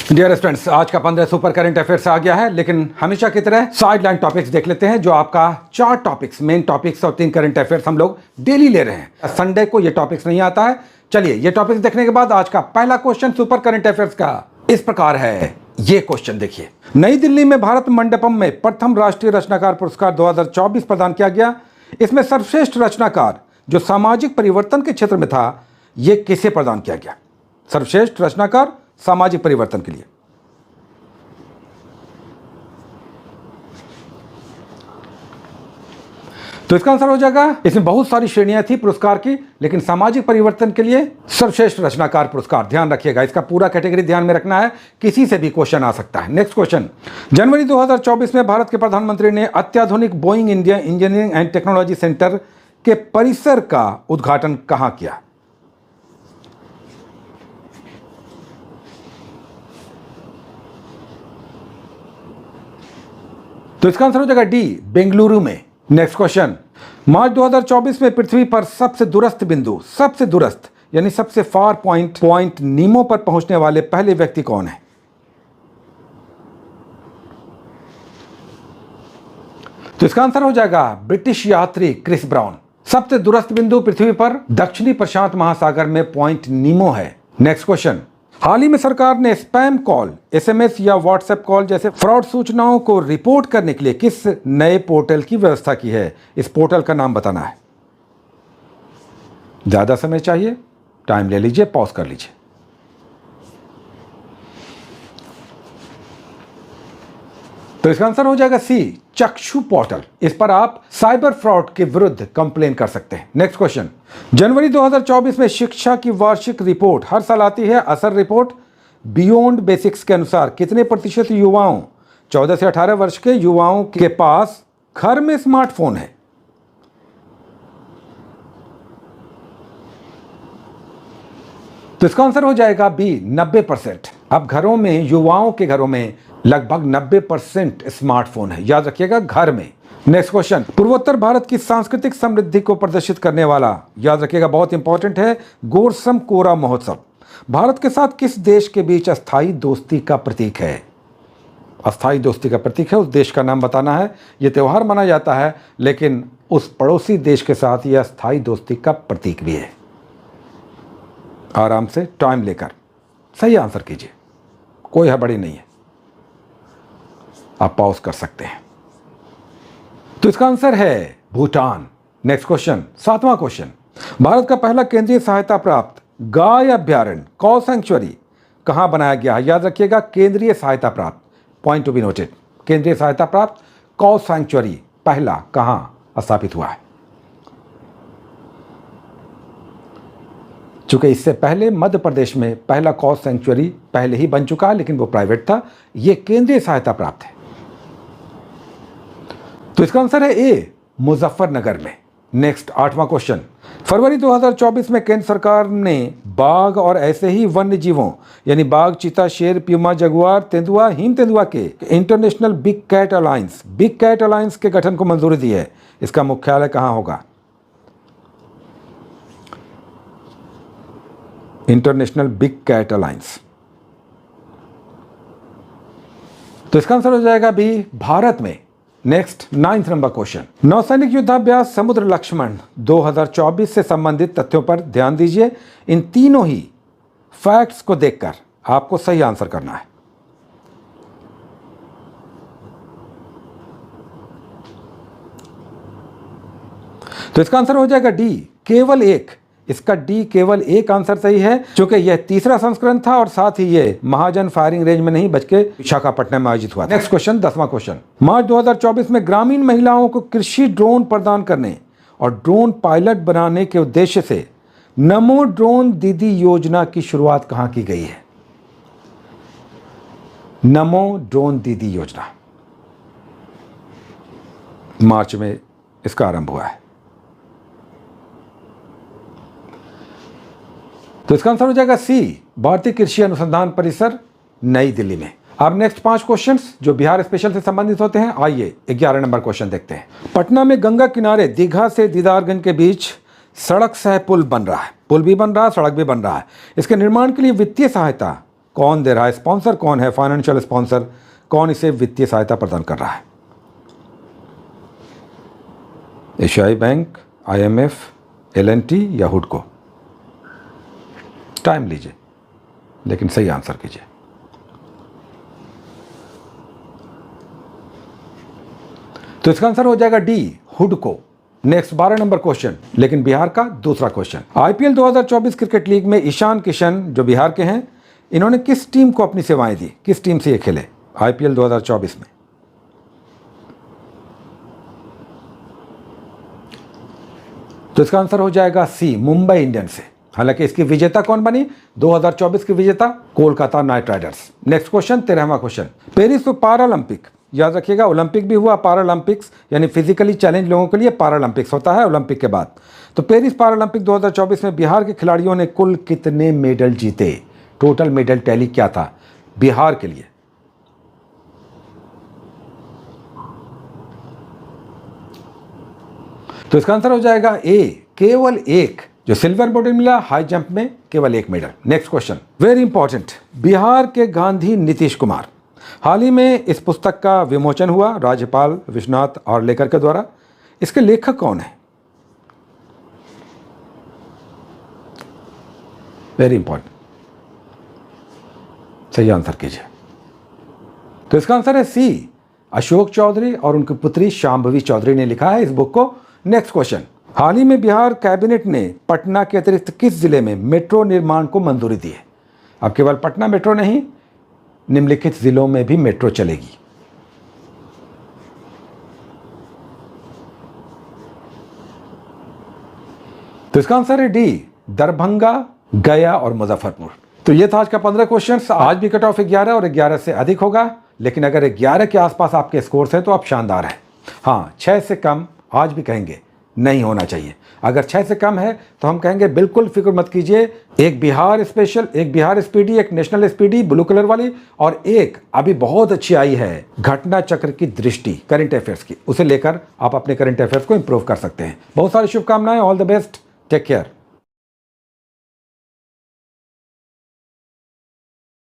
Dear students, आज का 15 super current affairs आ गया है, लेकिन हमेशा की तरह साइडलाइन टॉपिक्स देख लेते हैं। जो आपका 4 टॉपिक्स, मेन टॉपिक्स और 3 करंट अफेयर्स हम लोग डेली ले रहे हैं। संडे को ये टॉपिक्स नहीं आता है। चलिए, ये टॉपिक्स देखने के बाद आज का पहला क्वेश्चन सुपर करंट अफेयर्स का इस प्रकार है। ये क्वेश्चन देखिए, नई दिल्ली में भारत मंडपम में प्रथम राष्ट्रीय रचनाकार पुरस्कार 2024 प्रदान किया गया। इसमें सर्वश्रेष्ठ रचनाकार जो सामाजिक परिवर्तन के क्षेत्र में था, यह किसे प्रदान किया गया? सर्वश्रेष्ठ रचनाकार सामाजिक परिवर्तन के लिए। तो इसका आंसर हो जाएगा, इसमें बहुत सारी श्रेणियां थी पुरस्कार की, लेकिन सामाजिक परिवर्तन के लिए सर्वश्रेष्ठ रचनाकार पुरस्कार। ध्यान रखिएगा, इसका पूरा कैटेगरी ध्यान में रखना है, किसी से भी क्वेश्चन आ सकता है। नेक्स्ट क्वेश्चन, जनवरी 2024 में भारत के प्रधानमंत्री ने अत्याधुनिक Boeing India engineering and technology centre के परिसर का उद्घाटन कहां किया? तो इसका आंसर हो जाएगा डी, बेंगलुरु में। नेक्स्ट क्वेश्चन, मार्च 2024 में पृथ्वी पर सबसे दूरस्थ बिंदु, सबसे दूरस्थ यानी सबसे फार पॉइंट नीमो पर पहुंचने वाले पहले व्यक्ति कौन है? तो इसका आंसर हो जाएगा ब्रिटिश यात्री क्रिस ब्राउन। सबसे दूरस्थ बिंदु पृथ्वी पर दक्षिणी प्रशांत महासागर में पॉइंट नीमो है। नेक्स्ट क्वेश्चन, हाल ही में सरकार ने स्पैम कॉल, एसएमएस या व्हाट्सएप कॉल जैसे फ्रॉड सूचनाओं को रिपोर्ट करने के लिए किस नए पोर्टल की व्यवस्था की है? इस पोर्टल का नाम बताना है। ज्यादा समय चाहिए, टाइम ले लीजिए, पॉज कर लीजिए। तो इसका आंसर हो जाएगा सी, चक्षु पोर्टल। इस पर आप साइबर फ्रॉड के विरुद्ध कंप्लेन कर सकते हैं। नेक्स्ट क्वेश्चन, जनवरी 2024 में शिक्षा की वार्षिक रिपोर्ट हर साल आती है। असर रिपोर्ट बियॉन्ड बेसिक्स के अनुसार कितने प्रतिशत युवाओं, 14 से 18 वर्ष के युवाओं के पास घर में स्मार्टफोन है? तो इसका आंसर हो जाएगा बी, 90%। अब घरों में, युवाओं के घरों में लगभग 90% स्मार्टफोन है। याद रखिएगा, घर में। नेक्स्ट क्वेश्चन, पूर्वोत्तर भारत की सांस्कृतिक समृद्धि को प्रदर्शित करने वाला, याद रखिएगा बहुत इंपॉर्टेंट है, गोरसम कोरा महोत्सव भारत के साथ किस देश के बीच अस्थायी दोस्ती का प्रतीक है? अस्थायी दोस्ती का प्रतीक है, उस देश का नाम बताना है। यह त्यौहार मनाया जाता है, लेकिन उस पड़ोसी देश के साथ यह अस्थायी दोस्ती का प्रतीक भी है। आराम से टाइम लेकर सही आंसर कीजिए, कोई हड़बड़ी नहीं है, आप पॉज कर सकते हैं। तो इसका आंसर है भूटान। नेक्स्ट क्वेश्चन, 7वां क्वेश्चन, भारत का पहला केंद्रीय सहायता प्राप्त गाय अभ्यारण्य, कॉ सैंक्चुरी कहां बनाया गया? याद रखिएगा, केंद्रीय सहायता प्राप्त, पॉइंट टू बी नोटेड, केंद्रीय सहायता प्राप्त कॉ सैंक्चुरी पहला कहां स्थापित हुआ है? चूंकि इससे पहले मध्य प्रदेश में पहला कॉ सैंक्चुरी पहले ही बन चुका है, लेकिन वो प्राइवेट था। यह केंद्रीय सहायता प्राप्त है। तो इसका आंसर है ए, मुजफ्फरनगर में। नेक्स्ट 8वां क्वेश्चन, फरवरी 2024 में केंद्र सरकार ने बाघ और ऐसे ही वन्य जीवों यानी बाघ, चीता, शेर, प्यूमा, जगुआर, तेंदुआ, हिम तेंदुआ के इंटरनेशनल बिग कैट अलायंस के गठन को मंजूरी दी है। इसका मुख्यालय कहां होगा? International Big Cat Alliance. तो इसका आंसर हो जाएगा बी, भारत में। नेक्स्ट 9th नंबर क्वेश्चन, नौसैनिक युद्धाभ्यास समुद्र लक्ष्मण 2024 से संबंधित तथ्यों पर ध्यान दीजिए। इन तीनों ही फैक्ट्स को देखकर आपको सही आंसर करना है। तो इसका आंसर हो जाएगा डी, केवल एक। इसका डी, केवल एक आंसर सही है, क्योंकि यह तीसरा संस्करण था और साथ ही यह महाजन फायरिंग रेंज में नहीं बल्कि विशाखापट्टनम में आयोजित हुआ। नेक्स्ट क्वेश्चन, 10वां क्वेश्चन, मार्च 2024 में ग्रामीण महिलाओं को कृषि ड्रोन प्रदान करने और ड्रोन पायलट बनाने के उद्देश्य से नमो ड्रोन दीदी योजना की शुरुआत कहां की गई है? नमो ड्रोन दीदी योजना मार्च में इसका आरंभ हुआ है। तो इसका आंसर हो जाएगा सी, भारतीय कृषि अनुसंधान परिसर, नई दिल्ली में। अब नेक्स्ट 5 क्वेश्चंस जो बिहार स्पेशल से संबंधित होते हैं। आइए 11 नंबर क्वेश्चन देखते हैं। पटना में गंगा किनारे दीघा से दीदारगंज के बीच सड़क सह पुल बन रहा है। पुल भी बन रहा है, सड़क भी बन रहा है। इसके निर्माण के लिए वित्तीय सहायता कौन दे रहा है, स्पॉन्सर कौन है, फाइनेंशियल स्पॉन्सर, कौन इसे वित्तीय सहायता प्रदान कर रहा है? एशियाई बैंक, IMF, L&T या हुडको? टाइम लीजिए लेकिन सही आंसर कीजिए। तो इसका आंसर हो जाएगा डी, हुडको। नेक्स्ट 12 नंबर क्वेश्चन, लेकिन बिहार का दूसरा क्वेश्चन। IPL 2024 क्रिकेट लीग में ईशान किशन जो बिहार के हैं, इन्होंने किस टीम को अपनी सेवाएं दी, किस टीम से ये खेले IPL 2024 में? तो इसका आंसर हो जाएगा सी, मुंबई इंडियंस से। हालांकि इसकी विजेता कौन बनी? 2024 की विजेता Kolkata Knight Riders. Next question, 13वां क्वेश्चन। पेरिस पैरालंपिक, याद रखिएगा ओलंपिक भी हुआ, पैरालंपिक्स यानी फिजिकली चैलेंज लोगों के लिए पैरालंपिक्स होता है ओलंपिक के बाद। तो पेरिस पैरालंपिक 2024 में बिहार के खिलाड़ियों ने कुल कितने मेडल जीते? टोटल मेडल टैली क्या था बिहार के लिए? तो इसका आंसर हो जाएगा ए, केवल एक। जो सिल्वर मेडल मिला हाई जंप में, केवल एक medal. Next question, very important. Bihar के गांधी नीतीश कुमार, हाल ही में इस पुस्तक का विमोचन हुआ राज्यपाल विश्वनाथ आर्लेकर के द्वारा। इसके लेखक कौन है? वेरी इंपॉर्टेंट, सही आंसर कीजिए। तो इसका आंसर है सी, अशोक चौधरी और उनकी पुत्री शांभवी चौधरी ने लिखा है इस बुक को। नेक्स्ट क्वेश्चन, हाल ही में बिहार कैबिनेट ने पटना के अतिरिक्त किस जिले में मेट्रो निर्माण को मंजूरी दी है? अब केवल पटना मेट्रो नहीं, निम्नलिखित जिलों में भी मेट्रो चलेगी। तो इसका आंसर है डी, दरभंगा, गया और मुजफ्फरपुर। तो ये था आज का 15 क्वेश्चंस। आज भी कट ऑफ 11 और 11 से अधिक होगा, लेकिन अगर 11 के आसपास आपके स्कोर्स हैं तो आप शानदार हैं। हाँ, 6 से कम आज भी कहेंगे नहीं होना चाहिए। अगर 6 से कम है तो हम कहेंगे बिल्कुल फिक्र मत कीजिए। एक बिहार स्पेशल, एक बिहार स्पीडी, एक नेशनल स्पीडी ब्लू कलर वाली, और एक अभी बहुत अच्छी आई है घटना चक्र की दृष्टि करंट अफेयर्स की, उसे लेकर आप अपने करंट अफेयर्स को इंप्रूव कर सकते हैं। बहुत सारी शुभकामनाएं, all the best, take care.